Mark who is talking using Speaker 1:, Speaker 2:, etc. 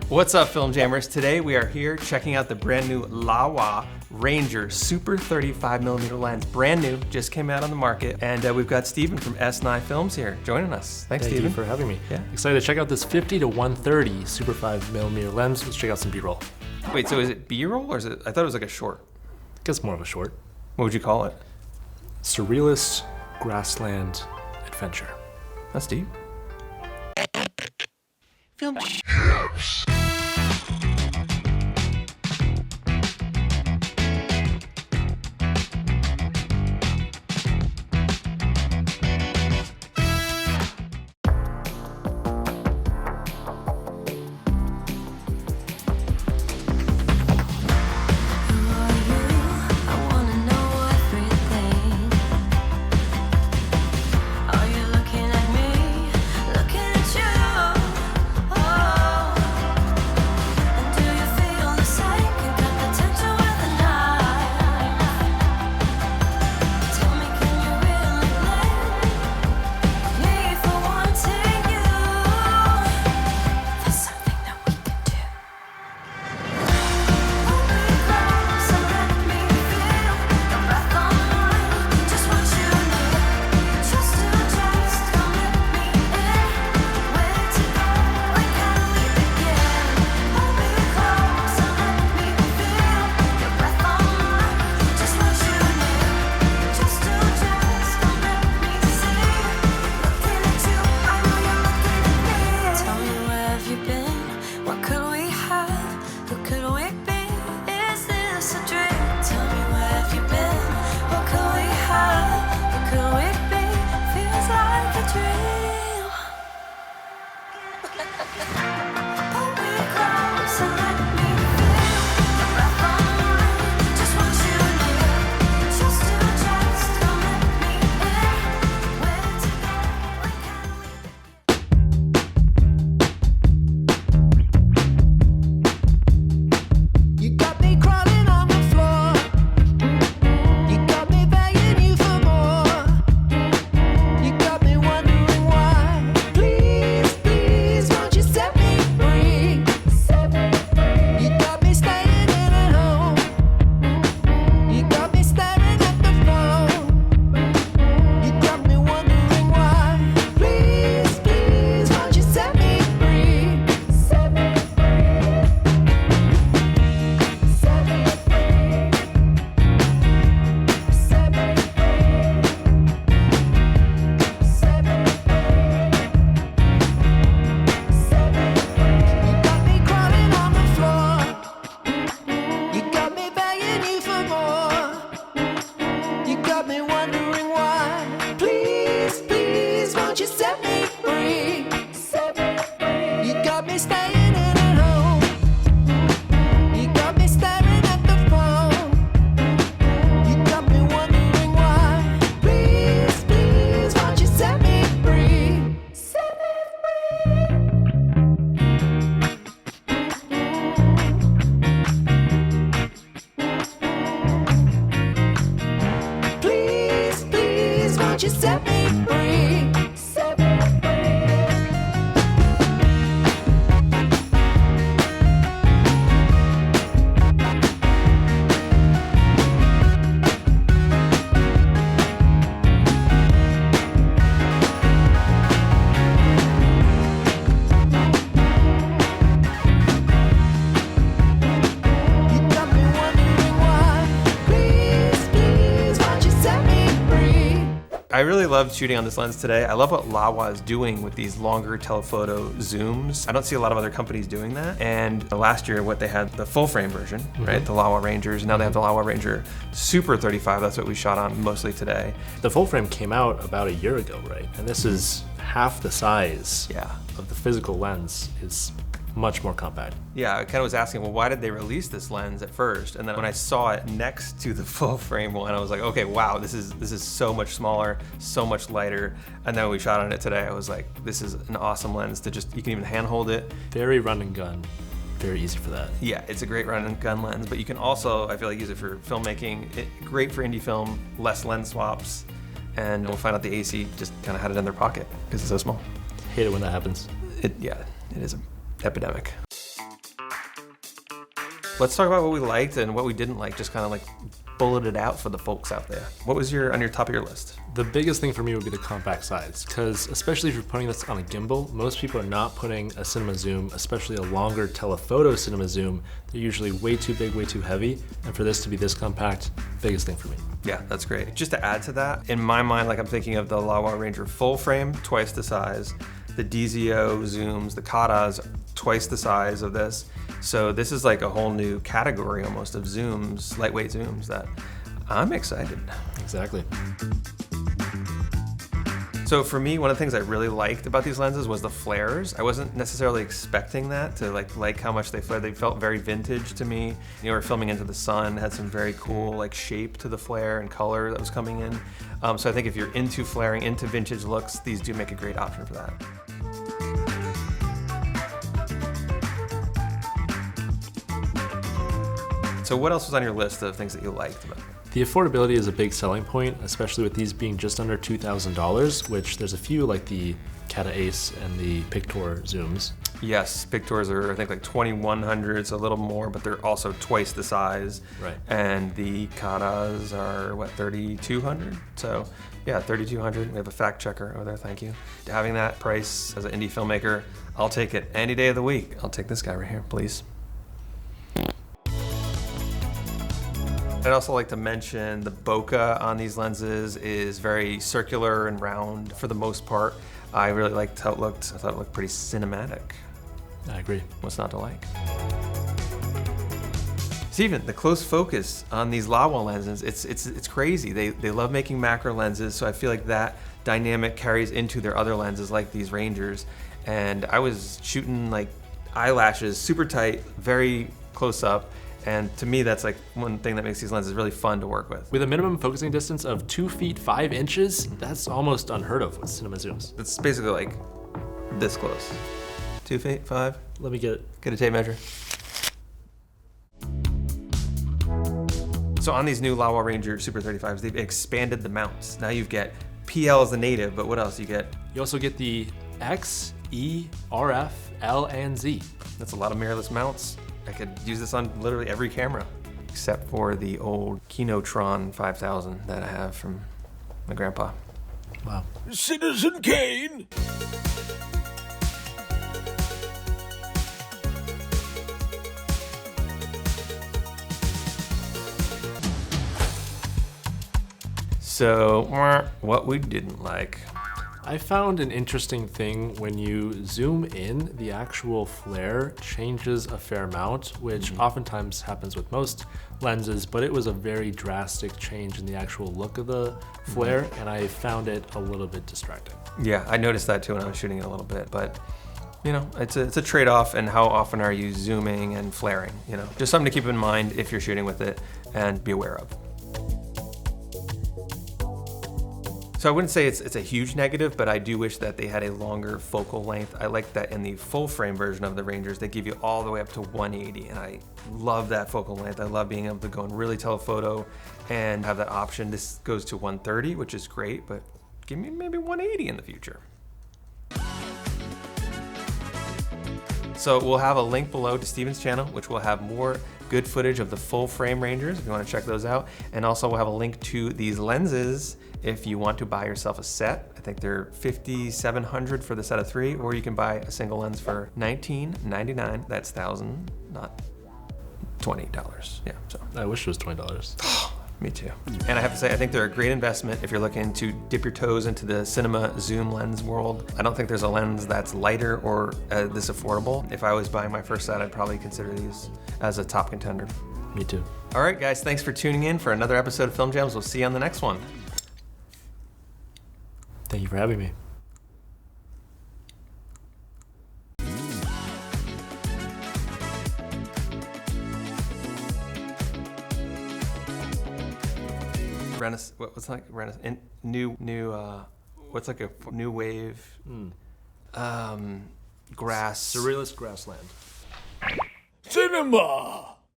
Speaker 1: What's up, Film Jammers? Today we are here checking out the brand new Laowa Ranger Super 35mm lens. Brand new, just came out on the market. And we've got Steven from S9 Films here joining us. Thanks, Steven.
Speaker 2: Thank you for having me.
Speaker 1: Yeah.
Speaker 2: Excited to check out this 50 to 130 Super 5mm lens. Let's check out some B-roll.
Speaker 1: Wait, so is it B-roll or is it, I thought it was like a short.
Speaker 2: I guess more of a short.
Speaker 1: What would you call it?
Speaker 2: Surrealist Grassland Adventure.
Speaker 1: That's deep. Film.
Speaker 3: Just set me free. Set me
Speaker 1: I really loved shooting on this lens today. I love what Laowa is doing with these longer telephoto zooms. I don't see a lot of other companies doing that. And last year, what they had, the full frame version, right? The Laowa Rangers. Now they have the Laowa Ranger Super 35. That's what we shot on mostly today.
Speaker 2: The full frame came out about a year ago, right? And this is half the size of the physical lens. Is much more compact.
Speaker 1: Yeah, I kind of was asking, well, why did they release this lens at first? And then when I saw it next to the full frame one, I was like, okay, wow, this is so much smaller, so much lighter. And then when we shot on it today, I was like, this is an awesome lens to just, you can even handhold it.
Speaker 2: Very run and gun. Very easy for that.
Speaker 1: Yeah, it's a great run and gun lens, but you can also, I feel like, use it for filmmaking. Great for indie film, less lens swaps, and we'll find out the AC just kind of had it in their pocket because it's so small.
Speaker 2: Hate it when that happens.
Speaker 1: Yeah, it is an epidemic. Let's talk about what we liked and what we didn't like, just kind of like bullet it out for the folks out there. What was on your top of your list?
Speaker 2: The biggest thing for me would be the compact size, because especially if you're putting this on a gimbal, most people are not putting a cinema zoom, especially a longer telephoto cinema zoom. They're usually way too big, way too heavy, and for this to be this compact, biggest thing for me.
Speaker 1: Yeah, that's great. Just to add to that, in my mind, like I'm thinking of the Laowa Ranger full frame, twice the size, the DZO Zooms, the Cattas, twice the size of this. So this is like a whole new category almost of zooms, lightweight zooms that I'm excited.
Speaker 2: Exactly.
Speaker 1: So for me, one of the things I really liked about these lenses was the flares. I wasn't necessarily expecting that to like how much they flared. They felt very vintage to me. You know, we're filming into the sun, had some very cool like shape to the flare and color that was coming in. So I think if you're into flaring, into vintage looks, these do make a great option for that. So what else was on your list of things that you liked about it?
Speaker 2: The affordability is a big selling point, especially with these being just under $2,000, which there's a few like the Catta Ace and the Pictor zooms.
Speaker 1: Yes, Pictors are I think like 2,100, so a little more, but they're also twice the size.
Speaker 2: Right.
Speaker 1: And the Cattas are what, 3,200? So yeah, 3,200. We have a fact checker over there, thank you. Having that price as an indie filmmaker, I'll take it any day of the week. I'll take this guy right here, please. I'd also like to mention the bokeh on these lenses is very circular and round for the most part. I really liked how it looked. I thought it looked pretty cinematic.
Speaker 2: I agree.
Speaker 1: What's not to like? Steven, the close focus on these Laowa lenses, it's crazy. They love making macro lenses, so I feel like that dynamic carries into their other lenses like these Rangers. And I was shooting like eyelashes super tight, very close up. And to me, that's like one thing that makes these lenses really fun to work with.
Speaker 2: With a minimum focusing distance of 2 feet 5 inches, that's almost unheard of with cinema zooms.
Speaker 1: It's basically like this close. 2 feet 5.
Speaker 2: Let me get
Speaker 1: a tape measure. So on these new Laowa Ranger Super 35s, they've expanded the mounts. Now you get PL as the native, but what else you get?
Speaker 2: You also get the X, E, RF, L, and Z.
Speaker 1: That's a lot of mirrorless mounts. I could use this on literally every camera, except for the old Kinotron 5000 that I have from my grandpa.
Speaker 2: Wow.
Speaker 4: Citizen Kane!
Speaker 1: So, what we didn't like.
Speaker 2: I found an interesting thing when you zoom in, the actual flare changes a fair amount, which oftentimes happens with most lenses, but it was a very drastic change in the actual look of the flare, and I found it a little bit distracting.
Speaker 1: Yeah, I noticed that too when I was shooting it a little bit, but you know, it's a trade-off, and how often are you zooming and flaring, you know? Just something to keep in mind if you're shooting with it and be aware of. So I wouldn't say it's a huge negative, but I do wish that they had a longer focal length. I like that in the full frame version of the Rangers, they give you all the way up to 180, and I love that focal length. I love being able to go and really telephoto and have that option. This goes to 130, which is great, but give me maybe 180 in the future. So we'll have a link below to Steven's channel, which will have more good footage of the full frame Rangers if you want to check those out. And also we'll have a link to these lenses if you want to buy yourself a set. I think they're $5,700 for the set of 3, or you can buy a single lens for $19.99. That's $1,000, not $20. Yeah, so.
Speaker 2: I wish it was $20.
Speaker 1: Me too. And I have to say, I think they're a great investment if you're looking to dip your toes into the cinema zoom lens world. I don't think there's a lens that's lighter or this affordable. If I was buying my first set, I'd probably consider these as a top contender.
Speaker 2: Me too.
Speaker 1: All right, guys, thanks for tuning in for another episode of Film Jams. We'll see you on the next one.
Speaker 2: Thank you for having me.
Speaker 1: What's like what's like a new wave? Grass.
Speaker 2: Surrealist grassland.
Speaker 4: Cinema!